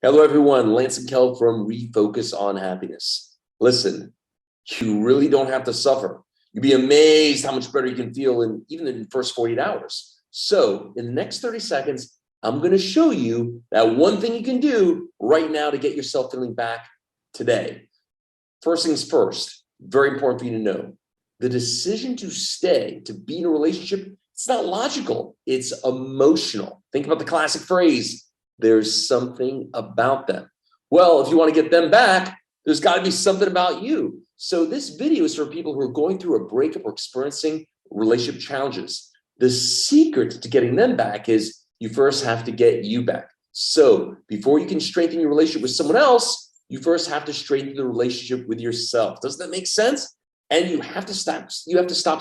Hello, everyone. Lance and Kel from Refocus on Happiness. Listen, you really don't have to suffer. You'd be amazed how much better you can feel even in the first 48 hours. So in the next 30 seconds, I'm going to show you that one thing you can do right now to get yourself feeling back today. First things first, very important for you to know. The decision to stay, to be in a relationship, it's not logical. It's emotional. Think about the classic phrase, there's something about them. Well, if you want to get them back, there's got to be something about you. So this video is for people who are going through a breakup or experiencing relationship challenges. The secret to getting them back is you first have to get you back. So before you can strengthen your relationship with someone else, you first have to strengthen the relationship with yourself. Doesn't that make sense? And you have to stop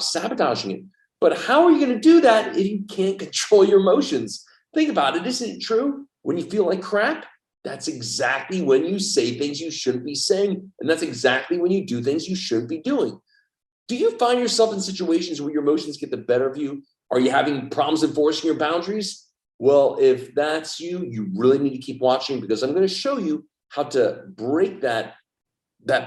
sabotaging it. But how are you going to do that if you can't control your emotions? Think about it. Isn't it true? When you feel like crap, that's exactly when you say things you shouldn't be saying. And that's exactly when you do things you shouldn't be doing. Do you find yourself in situations where your emotions get the better of you? Are you having problems enforcing your boundaries? Well, if that's you, you really need to keep watching, because I'm going to show you how to break that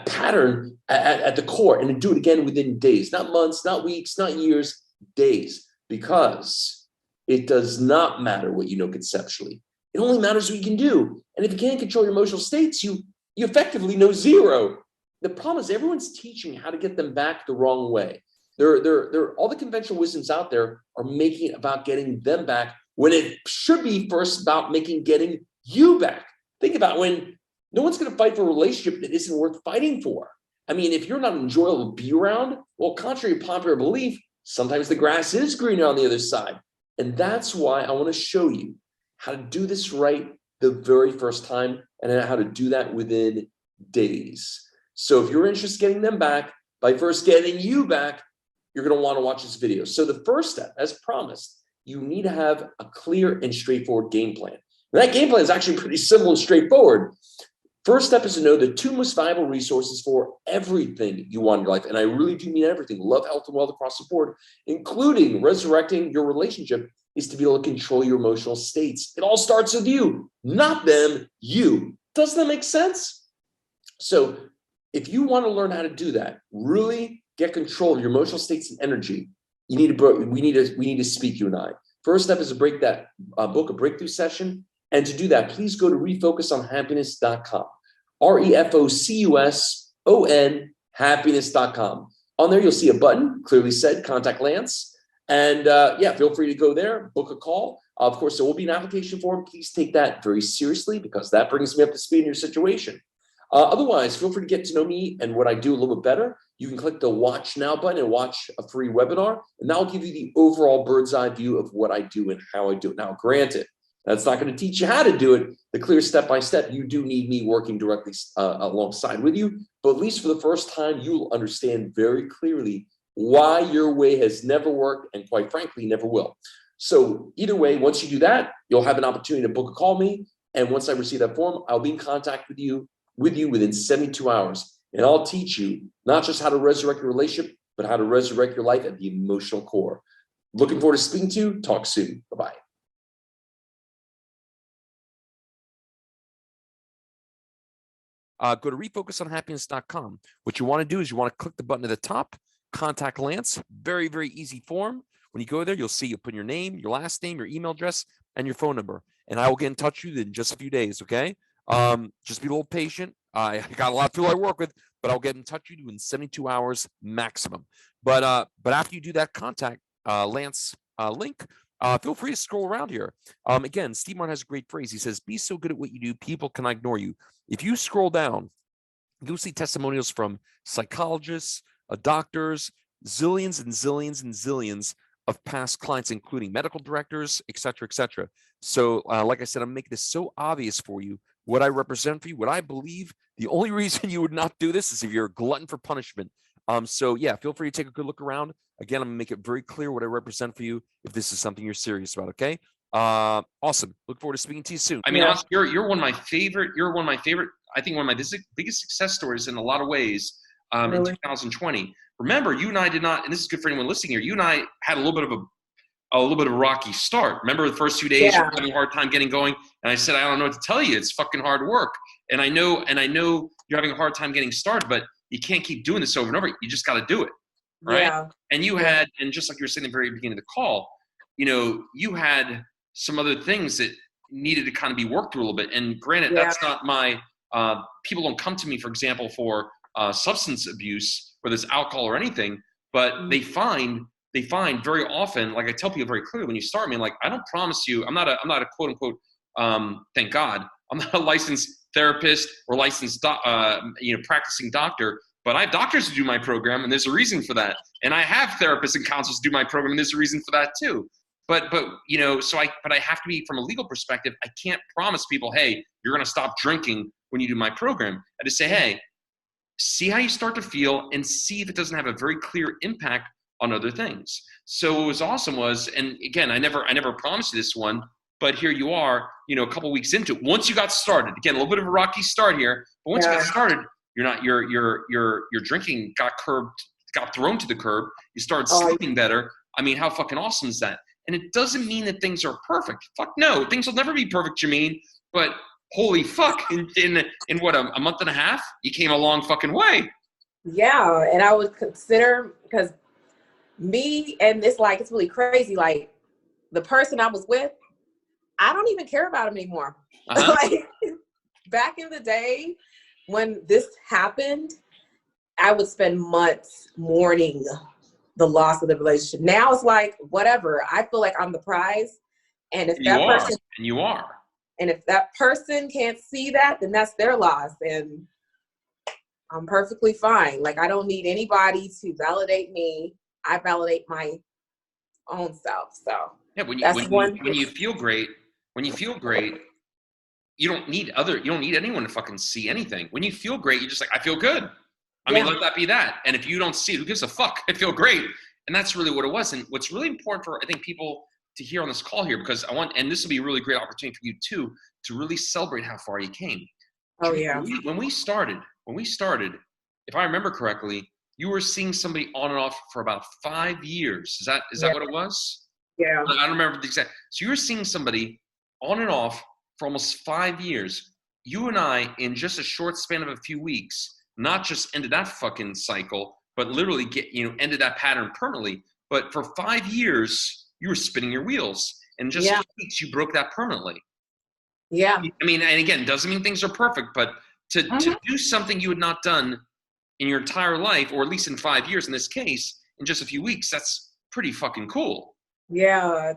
pattern at the core and to do it again within days, not months, not weeks, not years, days, because it does not matter what you know conceptually. It only matters what you can do. And if you can't control your emotional states, you effectively know zero. The problem is everyone's teaching how to get them back the wrong way. All the conventional wisdoms out there are making it about getting them back when it should be first about getting you back. Think about when no one's going to fight for a relationship that isn't worth fighting for. I mean, if you're not enjoyable to be around, well, contrary to popular belief, sometimes the grass is greener on the other side. And that's why I want to show you how to do this right the very first time, and how to do that within days. So if you're interested in getting them back, by first getting you back, you're going to want to watch this video. So the first step, as promised, you need to have a clear and straightforward game plan. And that game plan is actually pretty simple and straightforward. First step is to know the two most valuable resources for everything you want in your life. And I really do mean everything. Love, health, and wealth across the board, including resurrecting your relationship, is to be able to control your emotional states. It all starts with you, not them, you. Doesn't that make sense? So if you want to learn how to do that, really get control of your emotional states and energy, we need to speak, you and I. First step is to book a breakthrough session. And to do that, please go to refocusonhappiness.com. REFOCUSON happiness.com. On there, you'll see a button, clearly said, contact Lance. And feel free to go there, book a call. Of course, there will be an application form. Please take that very seriously, because that brings me up to speed in your situation. Otherwise, feel free to get to know me and what I do a little bit better. You can click the Watch Now button and watch a free webinar, and that will give you the overall bird's eye view of what I do and how I do it. Now, granted, that's not going to teach you how to do it, the clear step-by-step. You do need me working directly alongside with you, but at least for the first time, you will understand very clearly why your way has never worked and, quite frankly, never will. So either way, once you do that, you'll have an opportunity to book a call me, and once I receive that form, I'll be in contact with you within 72 hours, and I'll teach you not just how to resurrect your relationship, but how to resurrect your life at the emotional core. Looking forward to speaking to you. Talk soon. Bye-bye. Go to refocusonhappiness.com. What you want to do is you want to click the button at the top, contact Lance. Very, very easy form. When you go there, you'll put your name, your last name, your email address, and your phone number. And I will get in touch with you in just a few days, okay? Just be a little patient. I got a lot of people I work with, but I'll get in touch with you in 72 hours maximum. But after you do that contact Lance link, feel free to scroll around here. Again, Steve Martin has a great phrase. He says, be so good at what you do, people cannot ignore you. If you scroll down, you'll see testimonials from psychologists, doctors, zillions and zillions and zillions of past clients, including medical directors, et cetera, et cetera. So like I said, I'm making this so obvious for you, what I represent for you, what I believe. The only reason you would not do this is if you're a glutton for punishment. So yeah, feel free to take a good look around. Again, I'm gonna make it very clear what I represent for you if this is something you're serious about, okay? Awesome. Look forward to speaking to you soon. I mean, you're one of my favorite. I think one of my biggest success stories in a lot of ways in 2020. Remember, you and I did not, and this is good for anyone listening here. You and I had a little bit of a little bit of a rocky start. Remember the first 2 days, Yeah. you're having a hard time getting going. And I said, I don't know what to tell you. It's fucking hard work. And I know you're having a hard time getting started, but you can't keep doing this over and over. You just got to do it. Right. Yeah. And you had, and just like you were saying at the very beginning of the call, you had some other things that needed to kind of be worked through a little bit. And granted, that's not my, people don't come to me, for example, for substance abuse, whether it's alcohol or anything, but they find very often, like I tell people very clearly when you start me, like, I don't promise you, I'm not a quote unquote, thank God, I'm not a licensed therapist or licensed, practicing doctor, but I have doctors who do my program, and there's a reason for that. And I have therapists and counselors who do my program, and there's a reason for that too. But I have to be, from a legal perspective, I can't promise people, hey, you're going to stop drinking when you do my program. I just say, hey, see how you start to feel and see if it doesn't have a very clear impact on other things. So what was awesome was, and again, I never promised you this one, but here you are, a couple weeks into it. Once you got started, again, a little bit of a rocky start here, but once you got started, your drinking got thrown to the curb. You started sleeping better. I mean, how fucking awesome is that? And it doesn't mean that things are perfect. Fuck no, things will never be perfect, Jameen. But holy fuck, in what, a month and a half, you came a long fucking way. Yeah, and I would consider, because me and this, like, it's really crazy. Like, the person I was with, I don't even care about him anymore. Like, back in the day when this happened, I would spend months mourning the loss of the relationship. Now it's like, whatever. I feel like I'm the prize. And if you are. And if that person can't see that, then that's their loss. And I'm perfectly fine. Like, I don't need anybody to validate me. I validate my own self. So yeah, when you feel great, you don't need anyone to fucking see anything. When you feel great, you're just like, I feel good. I mean, let that be that. And if you don't see it, who gives a fuck? I feel great. And that's really what it was. And what's really important for, I think, people to hear on this call here, because and this will be a really great opportunity for you too, to really celebrate how far you came. Oh yeah. When we started, if I remember correctly, you were seeing somebody on and off for about 5 years. Is that what it was? Yeah. I don't remember the exact. So you were seeing somebody on and off for almost 5 years. You and I, in just a short span of a few weeks, not just ended that fucking cycle, but literally ended that pattern permanently. But for 5 years, you were spinning your wheels. And just 2 weeks, you broke that permanently. Yeah. I mean, and again, doesn't mean things are perfect, but to do something you had not done in your entire life, or at least in 5 years in this case, in just a few weeks, that's pretty fucking cool. Yeah.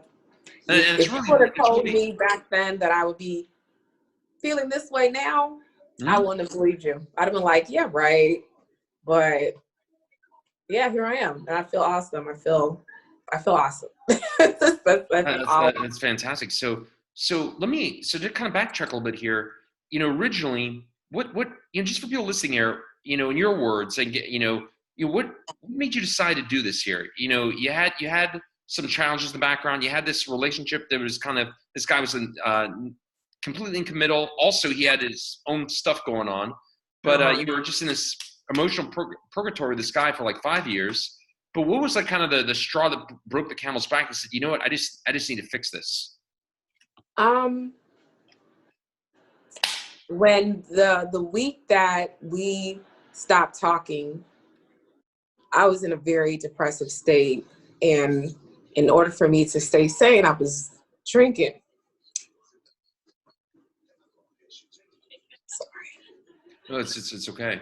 And if you would have told me back then that I would be feeling this way now, I wouldn't have believed you. I'd have been like, yeah, right. But yeah, here I am. And I feel awesome. I feel awesome. That's fantastic. So to kind of backtrack a little bit here, originally, what just for people listening here, in your words, and what made you decide to do this here? You had some challenges in the background. You had this relationship that was kind of, this guy was completely incommittal. Also, he had his own stuff going on, but you were just in this emotional purgatory with this guy for like 5 years. But what was like kind of the straw that broke the camel's back and said, you know what, I just need to fix this? When the week that we stopped talking, I was in a very depressive state, and in order for me to stay sane, I was drinking. Sorry. No, it's okay.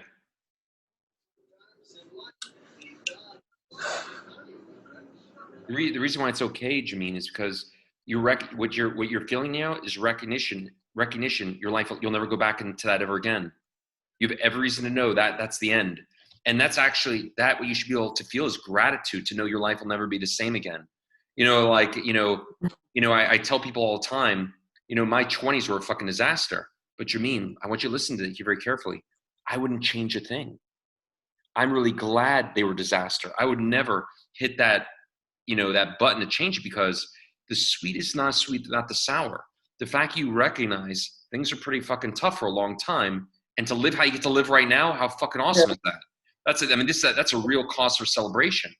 The reason why it's okay, Jameen, is because what you're feeling now is recognition. Your life, you'll never go back into that ever again. You have every reason to know that that's the end. And that's actually what you should be able to feel is gratitude, to know your life will never be the same again. I tell people all the time, my 20s were a fucking disaster. But Jameen, I want you to listen to it very carefully. I wouldn't change a thing. I'm really glad they were disaster. I would never hit that, that button to change it, because the sweet is not sweet, not the sour. The fact you recognize things are pretty fucking tough for a long time, and to live how you get to live right now, how fucking awesome is that? That's it. I mean, that's a real cause for celebration.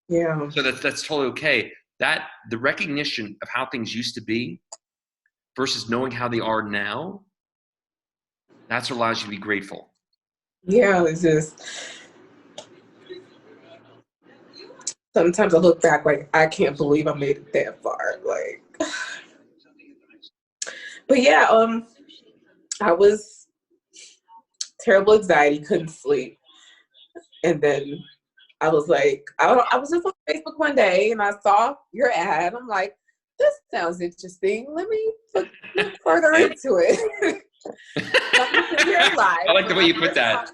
Yeah. So that's totally okay. that the recognition of how things used to be versus knowing how they are now, that's what allows you to be grateful. Yeah, it's just sometimes I look back like I can't believe I made it that far. Like, but yeah, I was terrible anxiety, couldn't sleep, and then I was like, I was just on Facebook one day and I saw your ad. I'm like, this sounds interesting. Let me look further into it. I like the way you put that.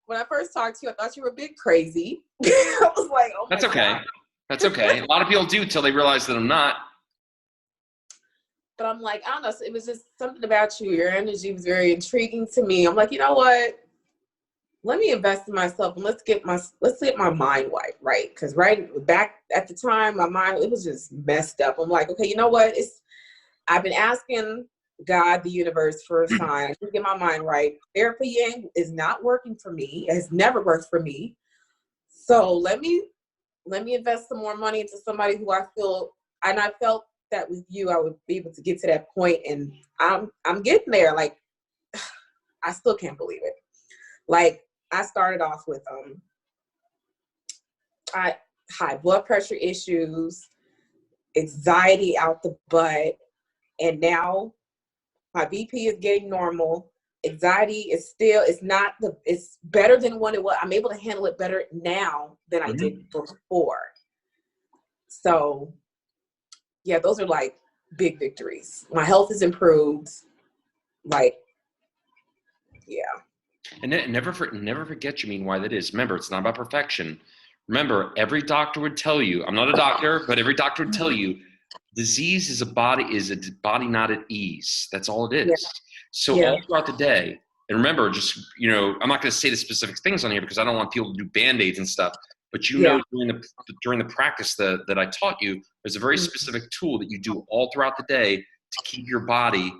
When I first talked to you, I thought you were a bit crazy. I was like, oh my That's okay. God. That's okay. A lot of people do till they realize that I'm not. But I'm like, I don't know. It was just something about you. Your energy was very intriguing to me. I'm like, you know what? Let me invest in myself and let's get my mind right. Because right back at the time, my mind, it was just messed up. I'm like, okay, you know what? I've been asking God, the universe, for a sign. I can get my mind right. Therapy is not working for me. It has never worked for me. So let me invest some more money into somebody who I felt that with you, I would be able to get to that point, and I'm getting there. Like, I still can't believe it. Like, I started off with high blood pressure issues, anxiety out the butt, and now my BP is getting normal. Anxiety is still, it's better than what it was. I'm able to handle it better now than I did before. So yeah, those are like big victories. My health is improved. Like, yeah. And never forget, Jameen, why that is. Remember, it's not about perfection. Remember, every doctor would tell you, I'm not a doctor, but every doctor would tell you, disease is a body not at ease. That's all it is. Yeah. So all throughout the day, and remember, just, I'm not going to say the specific things on here because I don't want people to do Band-Aids and stuff, but during the practice that I taught you, there's a very specific tool that you do all throughout the day to keep your body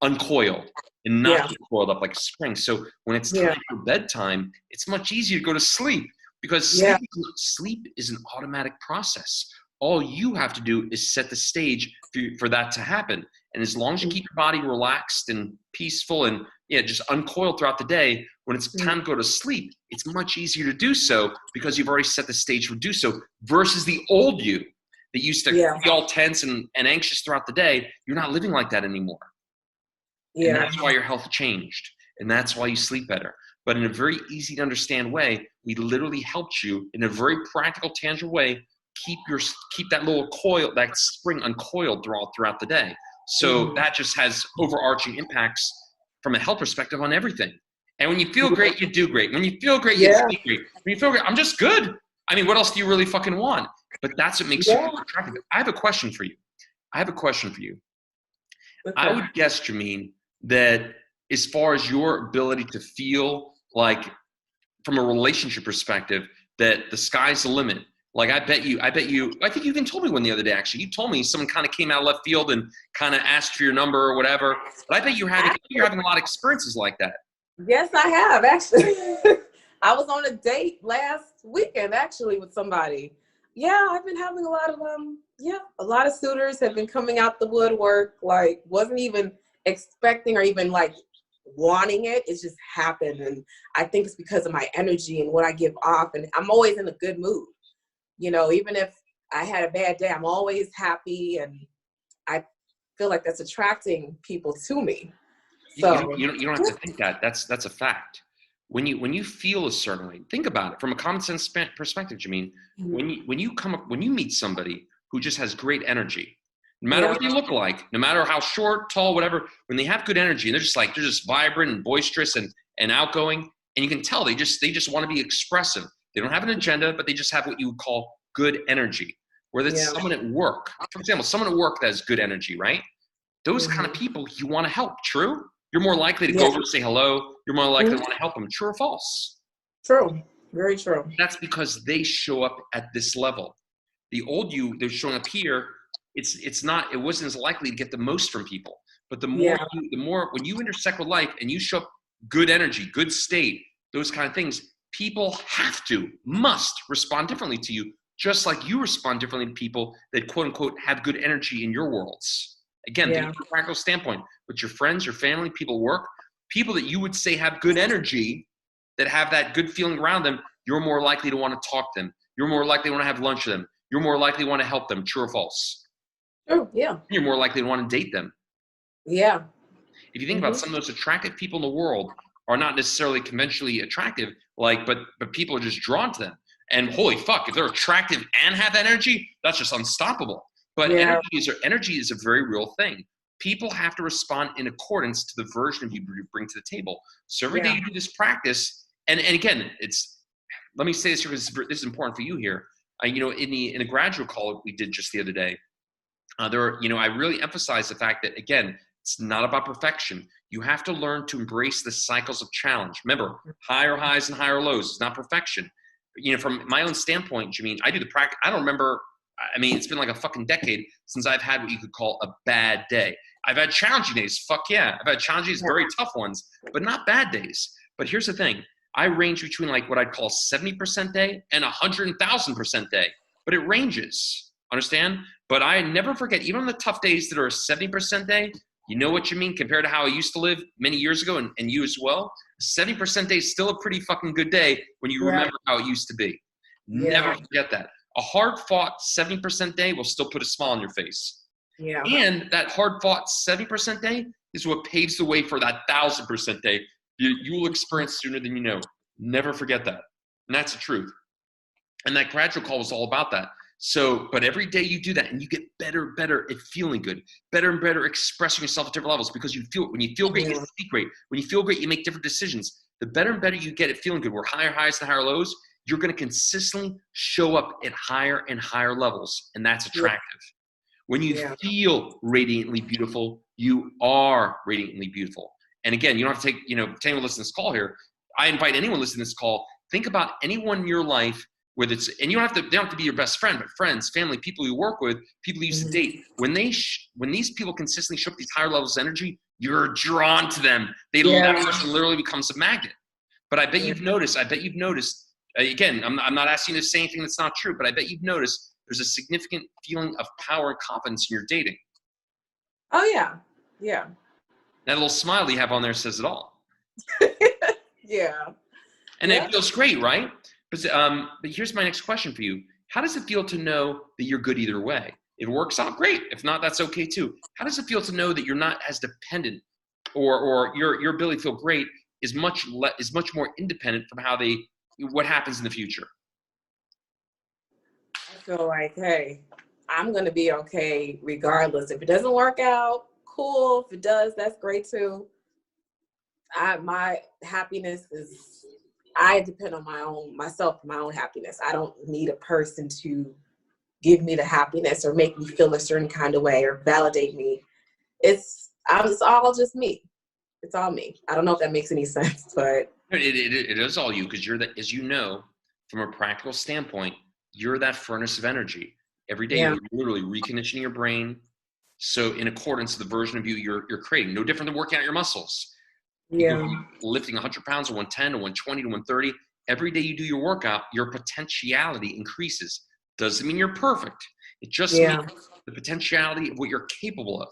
uncoiled and not get coiled up like a spring. So when it's time for bedtime, it's much easier to go to sleep because sleep is an automatic process. All you have to do is set the stage for that to happen. And as long as you keep your body relaxed and peaceful and just uncoiled throughout the day, when it's time to go to sleep, it's much easier to do so because you've already set the stage to do so versus the old you that used to be all tense and anxious throughout the day. You're not living like that anymore. Yeah. And that's why your health changed. And that's why you sleep better. But in a very easy to understand way, we literally helped you in a very practical, tangible way, keep that little coil, that spring uncoiled throughout the day. So that just has overarching impacts from a health perspective on everything. And when you feel great, you do great. When you feel great, you sleep great. When you feel great, I'm just good. I mean, what else do you really fucking want? But that's what makes you attractive. I have a question for you. Okay. I would guess, Jameen, that as far as your ability to feel like from a relationship perspective, that the sky's the limit. Like, I think you even told me one the other day, actually. You told me someone kind of came out of left field and kind of asked for your number or whatever. But I bet you're having a lot of experiences like that. Yes, I have, actually. I was on a date last weekend, actually, with somebody. Yeah, I've been having a lot of suitors have been coming out the woodwork. Like, wasn't even expecting or even like wanting it. It's just happened. And I think it's because of my energy and what I give off. And I'm always in a good mood. Even if I had a bad day, I'm always happy. And I feel like that's attracting people to me. So you don't have to think that. That's a fact. When you feel a certain way, think about it from a common sense perspective, Jameen. When you meet somebody who just has great energy, no matter what they look like, no matter how short, tall, whatever, when they have good energy and they're just vibrant and boisterous and outgoing, and you can tell they just want to be expressive. They don't have an agenda, but they just have what you would call good energy. Whether it's someone at work, for example, someone at work that has good energy, right? Those kind of people you want to help. True? You're more likely to go over and say hello. You're more likely to want to help them. True or false? True. Very true. That's because they show up at this level. The old you, they're showing up here. It wasn't as likely to get the most from people. But the more when you intersect with life and you show up good energy, good state, those kind of things, people must respond differently to you just like you respond differently to people that quote unquote have good energy in your worlds. Again, think from a practical standpoint, but your friends, your family, people at work, people that you would say have good energy, that have that good feeling around them, you're more likely to want to talk to them. You're more likely to want to have lunch with them. You're more likely to want to help them. True or false? True, yeah. You're more likely to want to date them. Yeah. If you think about some of the most attractive people in the world are not necessarily conventionally attractive, but people are just drawn to them. And holy fuck, if they're attractive and have energy, that's just unstoppable. But energy is a very real thing. People have to respond in accordance to the version of you bring to the table. So every day you do this practice, and again, let me say this here because this is important for you here. In a graduate call we did just the other day, I really emphasize the fact that, again, it's not about perfection. You have to learn to embrace the cycles of challenge. Remember, higher highs and higher lows. It's not perfection. From my own standpoint, Jameen, I do the practice. I don't remember. It's been like a fucking decade since I've had what you could call a bad day. I've had challenging days. Fuck yeah. I've had challenging days, very tough ones, but not bad days. But here's the thing. I range between like what I'd call 70% day and 100,000% day, but it ranges. Understand? But I never forget, even on the tough days that are a 70% day, you know what you mean compared to how I used to live many years ago, and you as well. 70% day is still a pretty fucking good day when you remember how it used to be. Never forget that. A hard-fought 70% day will still put a smile on your face. Yeah. And that hard-fought 70% day is what paves the way for that 1,000% day you will experience sooner than you know. Never forget that. And that's the truth. And that graduate call was all about that. So, but every day you do that and you get better and better at feeling good, better and better expressing yourself at different levels, because when you feel great, you speak great. When you feel great, you make different decisions. The better and better you get at feeling good, where higher highs and higher lows, you're going to consistently show up at higher and higher levels. And that's attractive. When you feel radiantly beautiful, you are radiantly beautiful. And again, you don't have to take, anyone listening to this call here. I invite anyone listening to this call, think about anyone in your life, whether it's, and they don't have to be your best friend, but friends, family, people you work with, people you used to date. When these people consistently show up these higher levels of energy, you're drawn to them. That person literally becomes a magnet. But I bet you've noticed, again, I'm not asking you to say anything that's not true, but I bet you've noticed there's a significant feeling of power and confidence in your dating. Oh, yeah. Yeah. That little smile you have on there says it all. Yeah. And it feels great, right? But here's my next question for you. How does it feel to know that you're good either way? If it works out, great. If not, that's okay too. How does it feel to know that you're not as dependent, or your ability to feel great is much more independent from what happens in the future? I feel like, hey, I'm going to be okay regardless. If it doesn't work out, cool. If it does, that's great too. My happiness is, I depend on my own happiness. I don't need a person to give me the happiness or make me feel a certain kind of way or validate me. It's all just me. It's all me. I don't know if that makes any sense, but it is all you, because as you know, from a practical standpoint, you're that furnace of energy. Every day you're literally reconditioning your brain, so in accordance to the version of you you're creating. No different than working out your muscles. Lifting 100 pounds to 110 to 120 to 130. Every day you do your workout, your potentiality increases. Doesn't mean you're perfect. It just means the potentiality of what you're capable of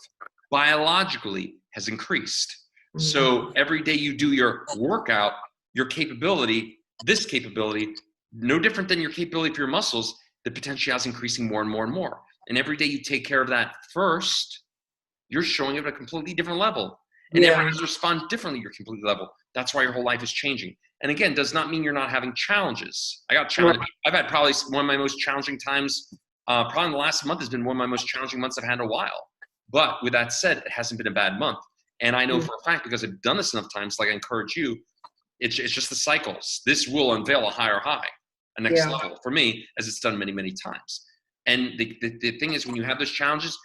biologically has increased. Mm-hmm. So every day you do your workout, this capability, no different than your capability for your muscles, the potentiality is increasing more and more and more. And every day you take care of that first, you're showing up at a completely different level. And everyone responds differently at your complete level. That's why your whole life is changing. And again, does not mean you're not having challenges. I got challenged. I've had probably one of my most challenging times, probably in the last month has been one of my most challenging months I've had in a while. But with that said, it hasn't been a bad month. And I know for a fact, because I've done this enough times, like I encourage you, it's just the cycles. This will unveil a higher high, a next level for me, as it's done many, many times. And the thing is, when you have those challenges,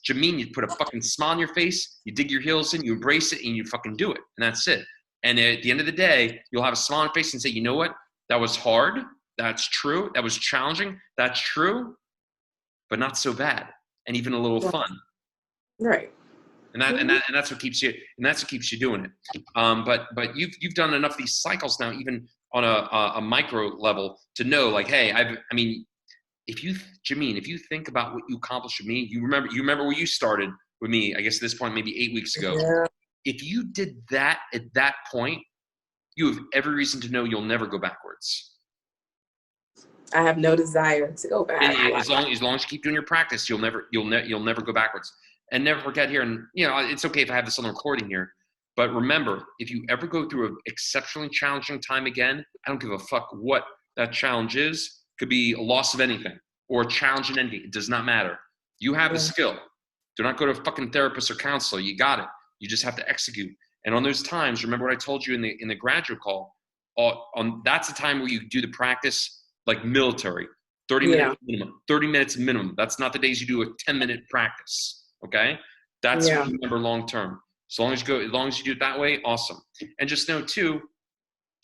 Jameen, you put a fucking smile on your face, you dig your heels in, you embrace it, and you fucking do it. And that's it. And at the end of the day, you'll have a smile on your face and say, you know what? That was hard. That's true. That was challenging. That's true. But not so bad. And even a little fun. Right. And that's what keeps you doing it. But you've done enough of these cycles now, even on a micro level, to know, like, hey, Jameen, if you think about what you accomplished with me, you remember where you started with me, I guess at this point, maybe 8 weeks ago. Yeah. If you did that at that point, you have every reason to know you'll never go backwards. I have no desire to go back. As long as you keep doing your practice, you'll never go backwards. And never forget here, and it's okay if I have this on the recording here, but remember, if you ever go through an exceptionally challenging time again, I don't give a fuck what that challenge is. Could be a loss of anything or a challenge in anything. It does not matter. You have the skill. Do not go to a fucking therapist or counselor. You got it. You just have to execute. And on those times, remember what I told you in the graduate call. That's the time where you do the practice like military, 30 minutes minimum. 30 minutes minimum. That's not the days you do a 10-minute practice. Okay, that's what you remember long term. As long as you do it that way, awesome. And just know too,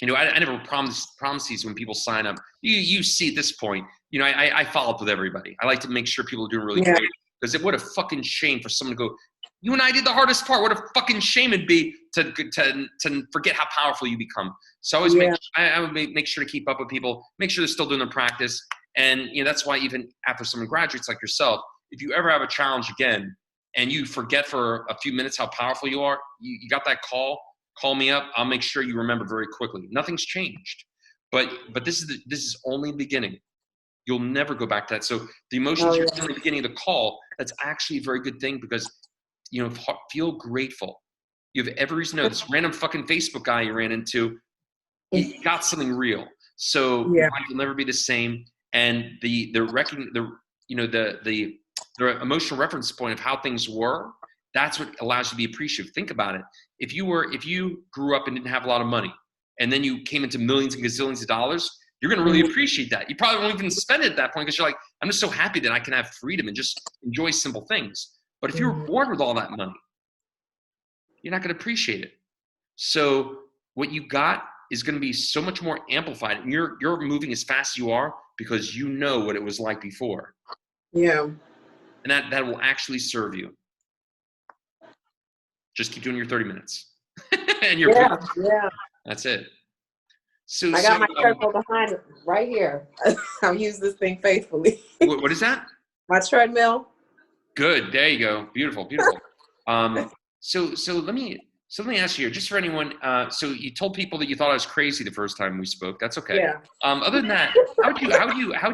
I never promise these when people sign up. You see at this point, I follow up with everybody. I like to make sure people are doing really great, because what a fucking shame for someone to go, you and I did the hardest part. What a fucking shame it'd be to forget how powerful you become. So I always I would make sure to keep up with people, make sure they're still doing their practice. And that's why even after someone graduates like yourself, if you ever have a challenge again and you forget for a few minutes how powerful you are, you got that call me up. I'll make sure you remember very quickly. Nothing's changed, but this is only the beginning. You'll never go back to that. So the emotions you're feeling at the beginning of the call, that's actually a very good thing, because feel grateful. You have every reason to know this random fucking Facebook guy you ran into, he got something real. So your life will never be the same. And the emotional reference point of how things were, that's what allows you to be appreciative. Think about it. If you grew up and didn't have a lot of money, and then you came into millions and gazillions of dollars, you're going to really appreciate that. You probably won't even spend it at that point, because you're like, I'm just so happy that I can have freedom and just enjoy simple things. But if you were born with all that money, you're not going to appreciate it. So what you got is going to be so much more amplified. And you're moving as fast as you are because you know what it was like before. Yeah. And that will actually serve you. Just keep doing your 30 minutes. And you're that's it. So I got my treadmill behind it right here. I'll use this thing faithfully. What is that? My treadmill. Good. There you go. Beautiful. So let me ask you here, just for anyone. So you told people that you thought I was crazy the first time we spoke. That's okay. Yeah. Other than that, how do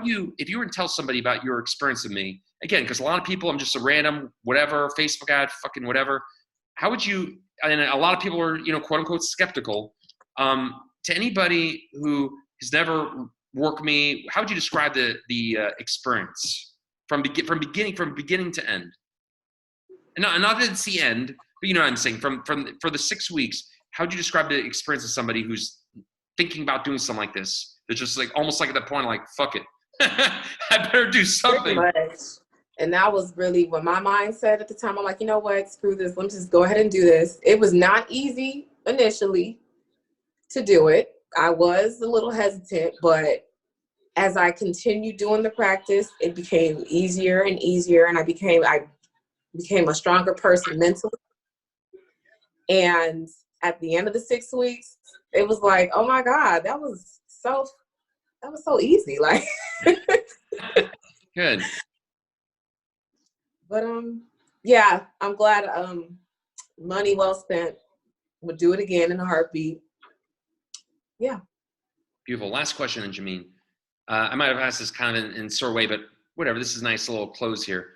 you, if you were to tell somebody about your experience with me, again, because a lot of people, I'm just a random whatever Facebook ad, fucking whatever. How would you? And a lot of people are, quote unquote, skeptical. To anybody who has never worked me, how would you describe the experience from beginning to end? And not that it's the end, but you know what I'm saying. For the 6 weeks, how would you describe the experience of somebody who's thinking about doing something like this? They're just like almost like at that point, like, fuck it, I better do something. And that was really what my mindset at the time. I'm like, you know what, screw this. Let me just go ahead and do this. It was not easy initially to do it. I was a little hesitant, but as I continued doing the practice, it became easier and easier. And I became a stronger person mentally. And at the end of the 6 weeks, it was like, oh my God, that was so easy. Like, good. But yeah, I'm glad. Money well spent. Would do it again in a heartbeat. Yeah. Beautiful. Last question, and Jameen. I might have asked this kind of in a sort of way, but whatever. This is a nice little close here.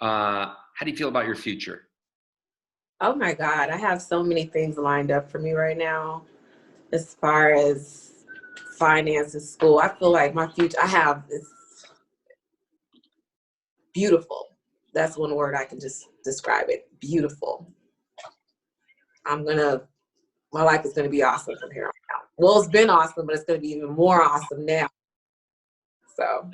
How do you feel about your future? Oh my God, I have so many things lined up for me right now. As far as finances, school, I feel like my future. I have this beautiful. That's one word I can just describe it. Beautiful. My life is going to be awesome from here on out. Well, it's been awesome, but it's going to be even more awesome now. So.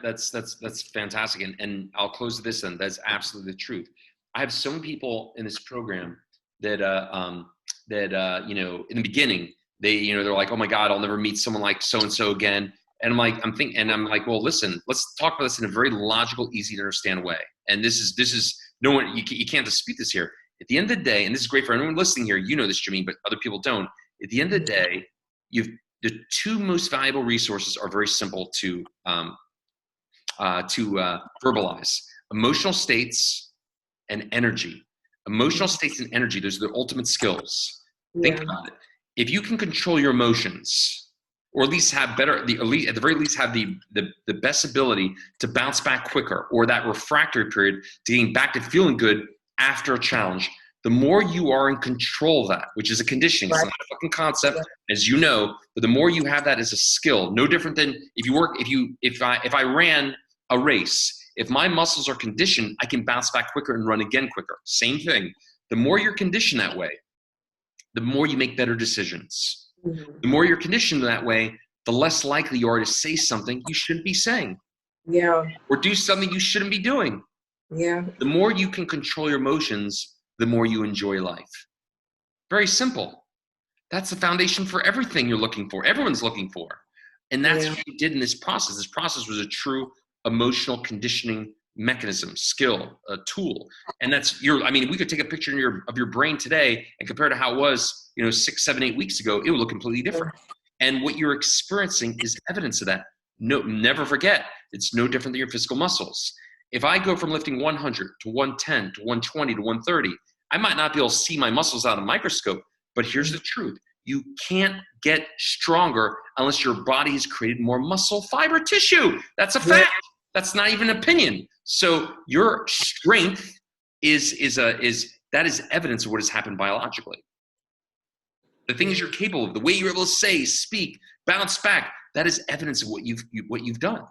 That's fantastic. And I'll close this then. That's absolutely the truth. I have so many people in this program that in the beginning, they're like, oh my God, I'll never meet someone like so-and-so again. And I'm like, well, listen, let's talk about this in a very logical, easy to understand way. And this is no one, you can't dispute this here. At the end of the day, and this is great for anyone listening here, you know this, Jameen, but other people don't. At the end of the day, the two most valuable resources are very simple to verbalize. Emotional states and energy. Emotional states and energy, those are the ultimate skills. Think about it. If you can control your emotions, or at least have better, at the very least have the best ability to bounce back quicker, or that refractory period to getting back to feeling good after a challenge, the more you are in control of that, which is a conditioning, it's not a fucking concept, as you know, but the more you have that as a skill, no different than if I ran a race, if my muscles are conditioned, I can bounce back quicker and run again quicker. Same thing. The more you're conditioned that way, the more you make better decisions. The more you're conditioned that way, the less likely you are to say something you shouldn't be saying. Or do something you shouldn't be doing. The more you can control your emotions, the more you enjoy life. Very simple. That's the foundation for everything you're looking for. Everyone's looking for. And that's what you did in this process. This process was a true emotional conditioning mechanism, skill, a tool. And that's we could take a picture of your brain today and compare to how it was, 6, 7, 8 weeks ago, it would look completely different. And what you're experiencing is evidence of that. No, never forget, it's no different than your physical muscles. If I go from lifting 100 to 110 to 120 to 130, I might not be able to see my muscles out of a microscope, but here's the truth. You can't get stronger unless your body has created more muscle fiber tissue. That's a fact. That's not even an opinion. So your strength is evidence of what has happened biologically. The things you're capable of, the way you're able to say, speak, bounce back, that is evidence of what you've done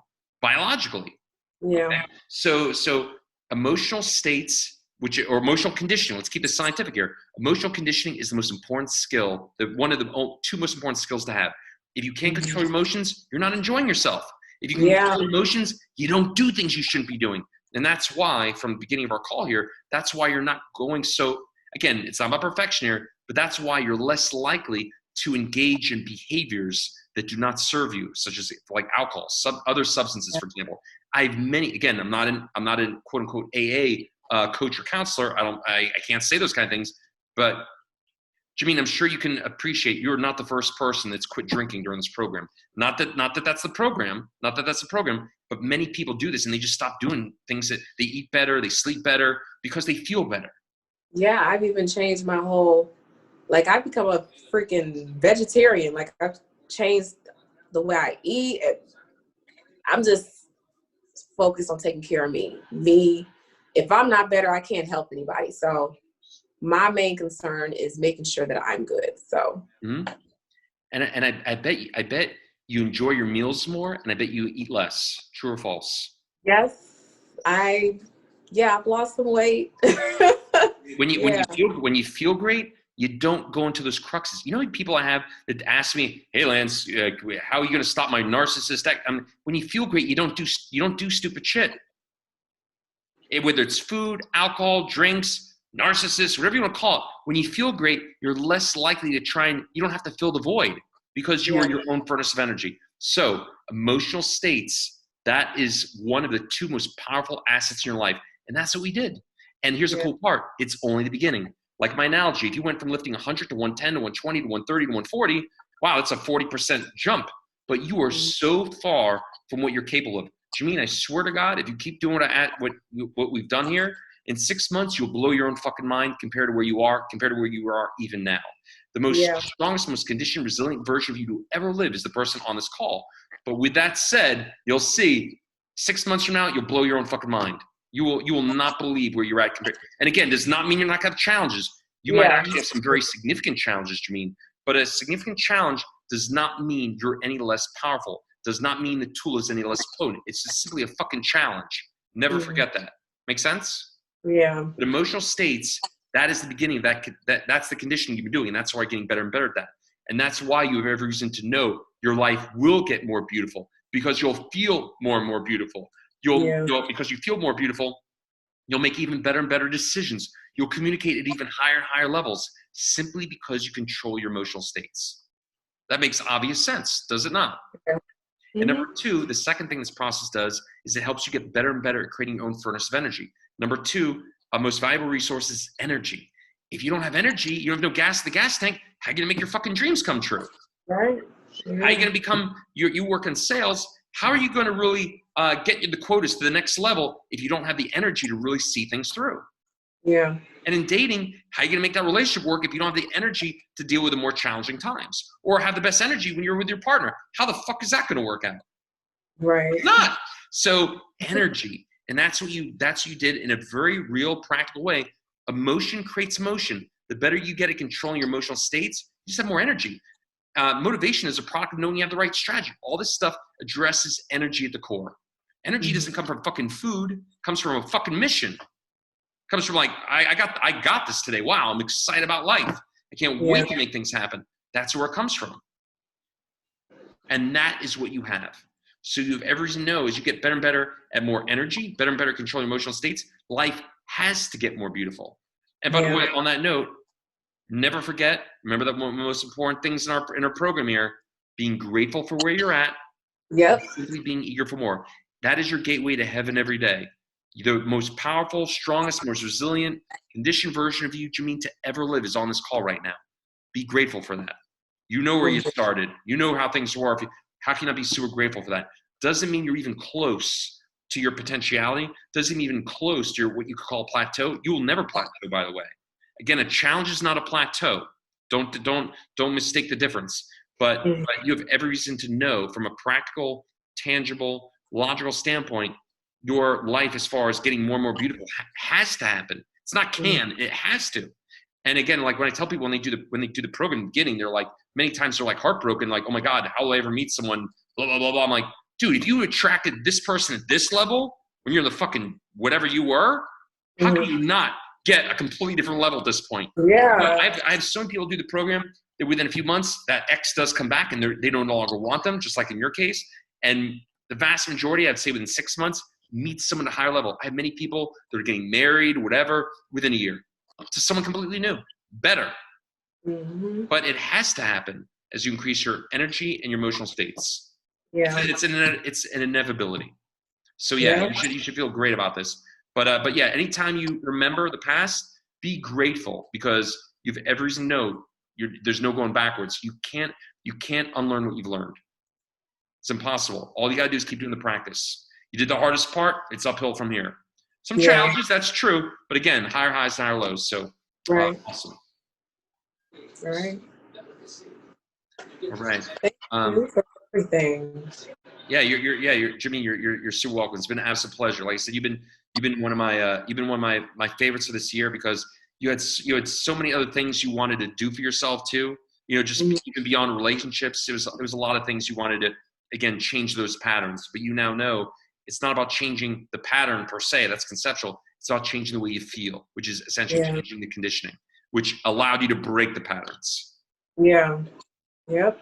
biologically. Okay? So emotional states, or emotional conditioning, let's keep this scientific here. Emotional conditioning is the most important skill, one of the two most important skills to have. If you can't control your emotions, you're not enjoying yourself. If you can control your emotions, you don't do things you shouldn't be doing. And that's why, from the beginning of our call here, that's why you're not going so, again, it's not about perfection here, but that's why you're less likely to engage in behaviors that do not serve you, such as like alcohol, other substances, for example. I have many, again, I'm not in quote unquote AA coach or counselor. I can't say those kind of things, but Jameen, I'm sure you can appreciate you're not the first person that's quit drinking during this program. Not that that's the program, but many people do this and they just stop doing things that they eat better, they sleep better because they feel better. Yeah, I've even changed my whole, I've become a freaking vegetarian. I've changed the way I eat. I'm just focused on taking care of me. If I'm not better, I can't help anybody. So my main concern is making sure that I'm good. So, and I bet you enjoy your meals more, and I bet you eat less. True or false? Yes, I've lost some weight. When you feel great, you don't go into those cruxes. You know, people I have that ask me, "Hey, Lance, how are you going to stop my narcissist act?" When you feel great, you don't do stupid shit. Whether it's food, alcohol, drinks, narcissists, whatever you want to call it. When you feel great, you're less likely to you don't have to fill the void because you are your own furnace of energy. So emotional states, that is one of the two most powerful assets in your life. And that's what we did. And here's the cool part. It's only the beginning. Like my analogy, if you went from lifting 100 to 110 to 120 to 130 to 140, wow, that's a 40% jump. But you are so far from what you're capable of. Jameen, I swear to God, if you keep doing what we've done here, in 6 months, you'll blow your own fucking mind compared to where you are even now. The most strongest, most conditioned, resilient version of you to ever live is the person on this call. But with that said, you'll see 6 months from now, you'll blow your own fucking mind. You will not believe where you're at. And again, does not mean you're not going to have challenges. You might actually have some very significant challenges, Jameen. But a significant challenge does not mean you're any less powerful. Does not mean the tool is any less potent. It's just simply a fucking challenge. Never forget that. Make sense? Yeah. But emotional states, that is the beginning of that's the conditioning you've been doing. And that's why you're getting better and better at that. And that's why you have every reason to know your life will get more beautiful because you'll feel more and more beautiful. Because you feel more beautiful, you'll make even better and better decisions. You'll communicate at even higher and higher levels simply because you control your emotional states. That makes obvious sense, does it not? Yeah. And number two, the second thing this process does is it helps you get better and better at creating your own furnace of energy. Number two, our most valuable resource is energy. If you don't have energy, you have no gas in the gas tank, how are you going to make your fucking dreams come true? Right. How are you going to become, you work in sales, how are you going to really get the quotas to the next level if you don't have the energy to really see things through. Yeah. And in dating, how are you going to make that relationship work if you don't have the energy to deal with the more challenging times, or have the best energy when you're with your partner? How the fuck is that going to work out? Right. It's not. So energy, and that's what you did in a very real, practical way. Emotion creates motion. The better you get at controlling your emotional states, you just have more energy. Motivation is a product of knowing you have the right strategy. All this stuff addresses energy at the core. Energy doesn't come from fucking food. It comes from a fucking mission. Comes from like, I got this today. Wow, I'm excited about life. I can't wait to make things happen. That's where it comes from. And that is what you have. So you have every reason to know as you get better and better at more energy, better and better controlling emotional states, life has to get more beautiful. And by the way, on that note, never forget, remember that one of the most important things in our program here, being grateful for where you're at. Yep. Simply being eager for more. That is your gateway to heaven every day. The most powerful, strongest, most resilient, conditioned version of you, Jameen, to ever live is on this call right now. Be grateful for that. You know where you started. You know how things were. How can you not be super grateful for that? Doesn't mean you're even close to your potentiality. Doesn't mean even close to what you could call a plateau. You will never plateau, by the way. Again, a challenge is not a plateau. Don't mistake the difference. But you have every reason to know from a practical, tangible, logical standpoint, your life as far as getting more and more beautiful has to happen. It's not can, it has to. And again, like when I tell people when they do the program in the beginning, they're like, many times they're like heartbroken, like, oh my God, how will I ever meet someone? Blah, blah, blah, blah. I'm like, dude, if you attracted this person at this level, when you're the fucking whatever you were, how can you not get a completely different level at this point? Yeah. I have so many people do the program that within a few months, that X does come back and they don't no longer want them, just like in your case. And the vast majority, I'd say within 6 months, meet someone at a higher level. I have many people that are getting married, whatever, within a year to someone completely new, better. But it has to happen as you increase your energy and your emotional states. Yeah, it's an inevitability. So you should feel great about this. But yeah, anytime you remember the past, be grateful because you have every reason to know there's no going backwards. You can't unlearn what you've learned. It's impossible. All you gotta do is keep doing the practice. You did the hardest part, it's uphill from here. Some challenges, that's true, but again, higher highs and higher lows. So awesome. Right. All right. Thank you for everything. Yeah, Jimmy, you're super welcome. It's been an absolute pleasure. Like I said, you've been one of my favorites for this year because you had so many other things you wanted to do for yourself too. You know, just even beyond relationships, there was a lot of things you wanted to again change those patterns. But you now know it's not about changing the pattern per se. That's conceptual. It's about changing the way you feel, which is essentially changing the conditioning, which allowed you to break the patterns. Yeah. Yep.